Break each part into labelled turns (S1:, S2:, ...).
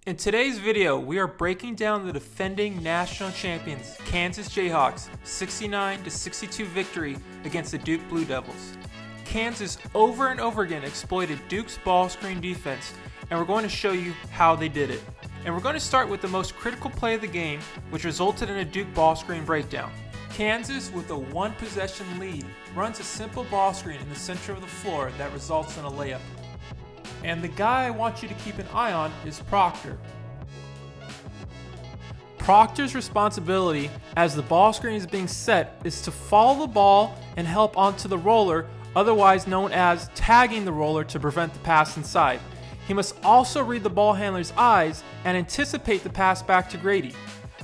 S1: In today's video, we are breaking down the defending national champions, Kansas Jayhawks, 69-62 victory against the Duke Blue Devils. Kansas over and over again exploited Duke's ball screen defense, and we're going to show you how they did it. And we're going to start with the most critical play of the game, which resulted in a Duke ball screen breakdown. Kansas, with a one-possession lead, runs a simple ball screen in the center of the floor that results in a layup. And the guy I want you to keep an eye on is Proctor. Proctor's responsibility as the ball screen is being set is to follow the ball and help onto the roller, otherwise known as tagging the roller to prevent the pass inside. He must also read the ball handler's eyes and anticipate the pass back to Grady.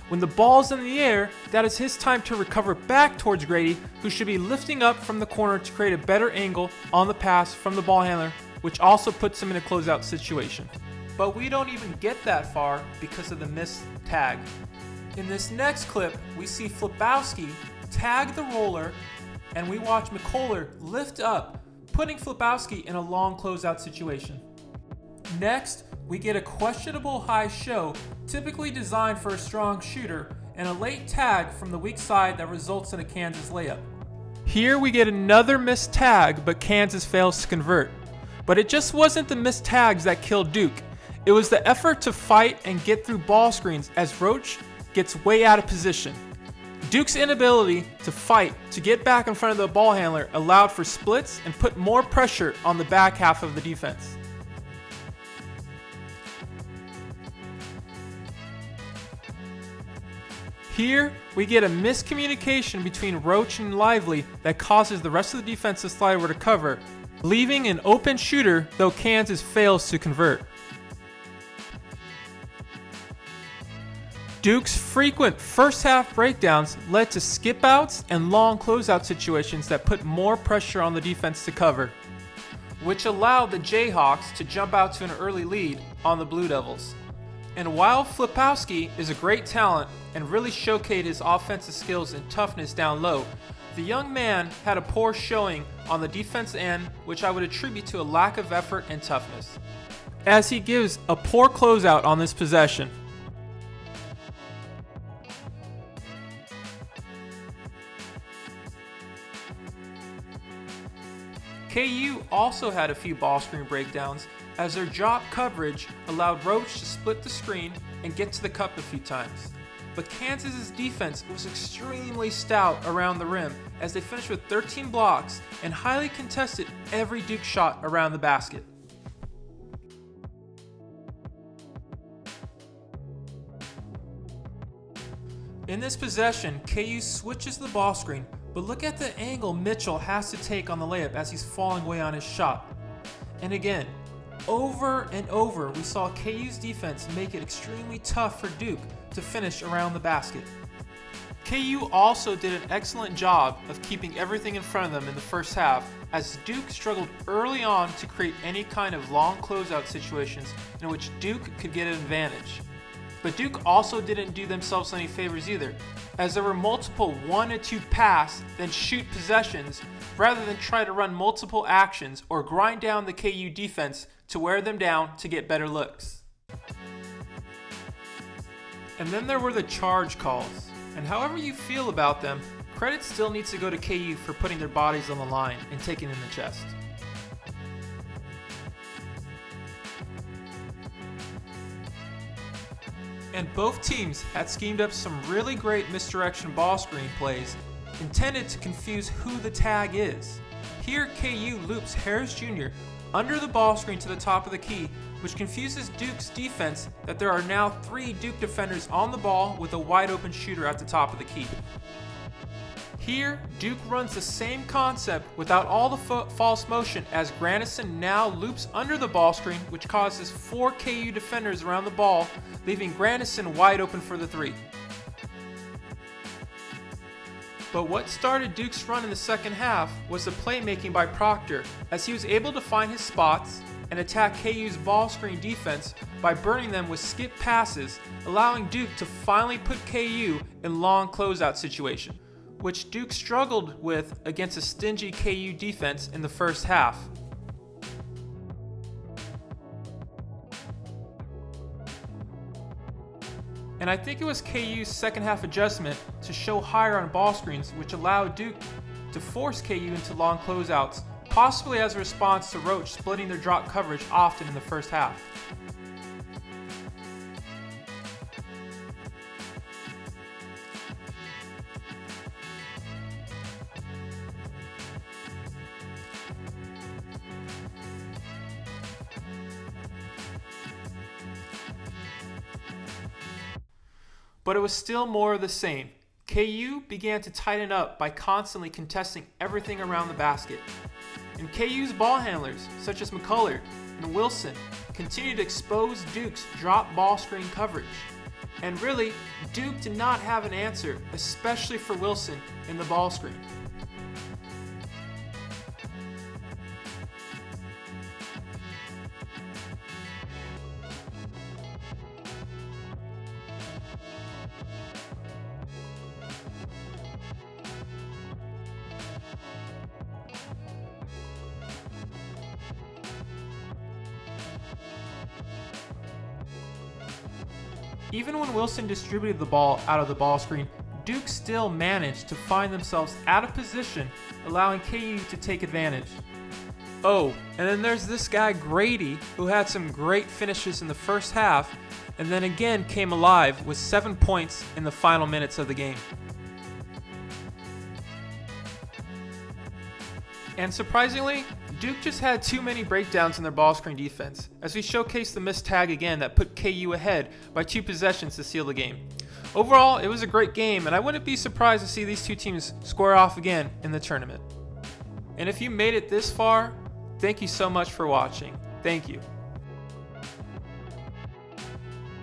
S1: When the ball's in the air, that is his time to recover back towards Grady, who should be lifting up from the corner to create a better angle on the pass from the ball handler, which also puts him in a closeout situation. But we don't even get that far because of the missed tag. In this next clip, we see Flipowski tag the roller, and we watch McCullar lift up, putting Flipowski in a long closeout situation. Next, we get a questionable high show, typically designed for a strong shooter, and a late tag from the weak side that results in a Kansas layup. Here we get another missed tag, but Kansas fails to convert. But it just wasn't the missed tags that killed Duke. It was the effort to fight and get through ball screens as Roach gets way out of position. Duke's inability to fight to get back in front of the ball handler allowed for splits and put more pressure on the back half of the defense. Here, we get a miscommunication between Roach and Lively that causes the rest of the defense to slide over to cover, leaving an open shooter, though Kansas fails to convert. Duke's frequent first half breakdowns led to skip outs and long closeout situations that put more pressure on the defense to cover, which allowed the Jayhawks to jump out to an early lead on the Blue Devils. And while Flipowski is a great talent and really showcased his offensive skills and toughness down low, the young man had a poor showing on the defense end, which I would attribute to a lack of effort and toughness, as he gives a poor closeout on this possession. KU also had a few ball screen breakdowns, as their drop coverage allowed Roach to split the screen and get to the cup a few times. But Kansas's defense was extremely stout around the rim, as they finished with 13 blocks and highly contested every Duke shot around the basket. In this possession, KU switches the ball screen, but look at the angle Mitchell has to take on the layup as he's falling away on his shot. And again, over and over, we saw KU's defense make it extremely tough for Duke to finish around the basket. KU also did an excellent job of keeping everything in front of them in the first half, as Duke struggled early on to create any kind of long closeout situations in which Duke could get an advantage. But Duke also didn't do themselves any favors either, as there were multiple 1-2 pass then shoot possessions rather than try to run multiple actions or grind down the KU defense to wear them down to get better looks. And then there were the charge calls, and however you feel about them, credit still needs to go to KU for putting their bodies on the line and taking in the chest. And both teams had schemed up some really great misdirection ball screen plays intended to confuse who the tag is. Here, KU loops Harris Jr. under the ball screen to the top of the key, which confuses Duke's defense that there are now 3 Duke defenders on the ball with a wide open shooter at the top of the key. Here, Duke runs the same concept without all the false motion, as Grandison now loops under the ball screen, which causes 4 KU defenders around the ball, leaving Grandison wide open for the 3. But what started Duke's run in the second half was the playmaking by Proctor, as he was able to find his spots and attack KU's ball screen defense by burning them with skip passes, allowing Duke to finally put KU in long closeout situation, which Duke struggled with against a stingy KU defense in the first half. And I think it was KU's second half adjustment to show higher on ball screens, which allowed Duke to force KU into long closeouts, possibly as a response to Roach splitting their drop coverage often in the first half. But it was still more of the same. KU began to tighten up by constantly contesting everything around the basket. And KU's ball handlers, such as McCullard and Wilson, continued to expose Duke's drop ball screen coverage. And really, Duke did not have an answer, especially for Wilson in the ball screen. Even when Wilson distributed the ball out of the ball screen, Duke still managed to find themselves out of position, allowing KU to take advantage. Oh, and then there's this guy Grady, who had some great finishes in the first half, and then again came alive with 7 points in the final minutes of the game. And surprisingly, Duke just had too many breakdowns in their ball screen defense, as we showcased the missed tag again that put KU ahead by 2 possessions to seal the game. Overall, it was a great game, and I wouldn't be surprised to see these two teams square off again in the tournament. And if you made it this far, thank you so much for watching. Thank you.